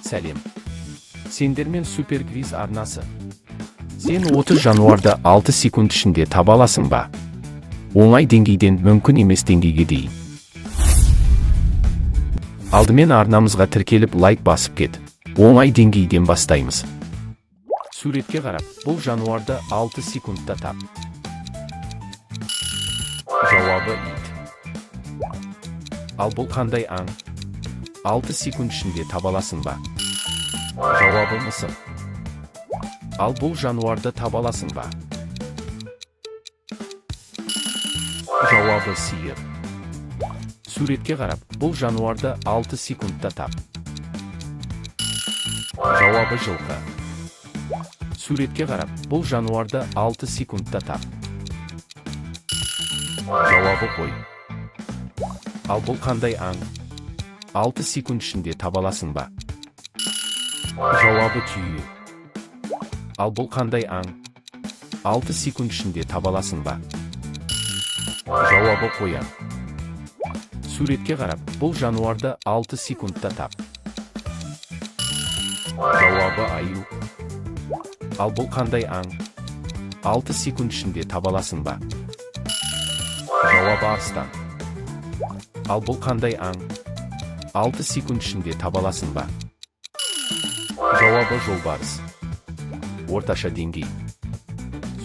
Сәлем. Сендермен супер квиз арнасы. Сен 30 жануарды 6 секунд ішінде таба аласың ба? Оңай деңгейден мүмкін емес деңгейге дейін. Алдымен арнамызға тіркеліп лайк басып кет. Оңай деңгейден бастаймыз. Суретке қарап, бұл жануарды 6 секундта тап. Жауабы ит. Ал бұл қандай аң? 6 секунд ішінде таба аласың ба? Жауабы мысық. Ал бұл жануарды таба аласың ба? Жауабы сиыр. Суретке қарап, бұл жануарды 6 секундта тап. Жауабы жылқы. Суретке қарап, бұл жануарды 6 секундта тап. Жауабы қой. Ал бұл қандай аң? 6 секунд ішінде таба аласың ба? Жауабы түйе. Ал бұл қандай аң? 6 секунд ішінде таба аласың ба? Жауабы қоян. Суретке қарап, бұл жануарды 6 секундта тап. Жауабы аю. Ал бұл қандай аң? 6 секунд ішінде таба аласың ба? Жауабы арыстан. Ал бұл қандай аң? 6 секунд ішінде таба аласың ба? Жауабы жолбарыс. Орташа деңгей.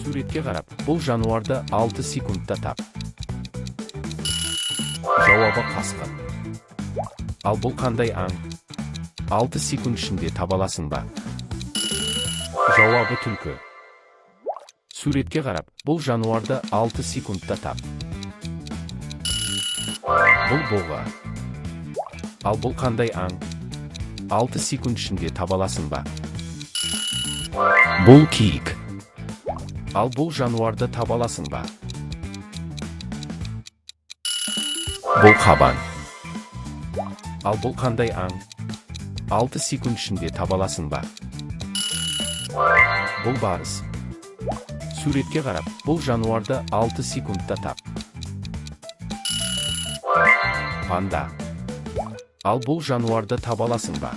Суретке қарап, бұл жануарды 6 секундта тап. Жауабы қасқыр. Ал бұл қандай аң? 6 секунд ішінде таба аласың ба? Жауабы түлкі. Суретке қарап, бұл жануарды 6 секундта тап. Бұл бұға. Ал бұл қандай аң? 6 секунд ішінде таба аласың ба? Бұл киік. Ал бұл жануарды таба аласың ба? Бұл қабан. Ал бұл қандай аң? 6 секунд ішінде таба аласың ба? Бұл барыс. Суретке қарап, бұл жануарды 6 секундта тап. Панда. Ал бұл жануарды таба аласың ба?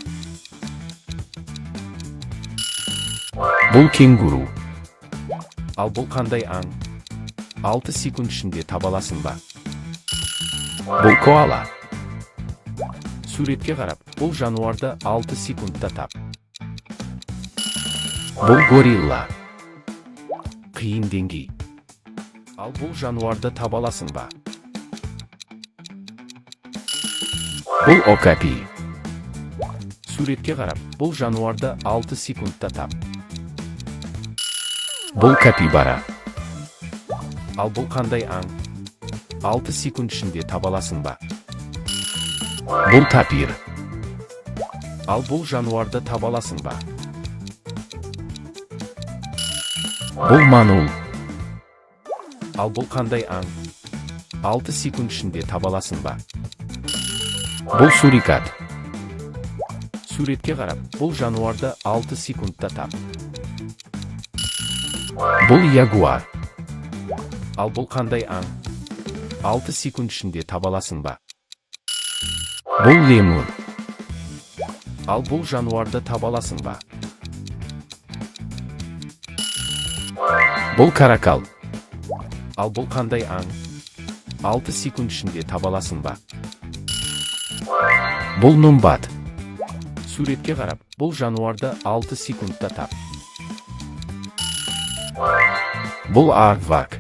Бұл кенгуру. Ал бұл қандай аң? 6 секунд ішінде таба аласың ба? Бұл коала. Суретке қарап, бұл жануарды 6 секундта тап. Бұл горилла. Қиын деңгей. Ал бұл жануарды таба аласың ба? Бұл окапи. Суретке қарап, бұл жануарды 6 секундта тап. Бұл капибара. Ал бұл қандай аң? 6 секунд ішінде таба аласың ба? Бұл тапир. Ал бұл жануарды таба аласың ба? Бұл манул. Ал бұл қандай аң? 6 секунд ішінде таба аласың ба? Бұл сурикат. Суретке қарап, бұл жануарды 6 секундта тап. Бұл ягуар. Ал бұл қандай аң? 6 секунд ішінде таба аласың ба? Бұл лемур. Ал бұл жануарды таба аласың ба? Бұл каракал. Ал бұл қандай аң? 6 секунд ішінде таба аласың ба? Бұл нумбат. Суретке қарап, бұл жануарды 6 секундта тап. Бұл аардвак.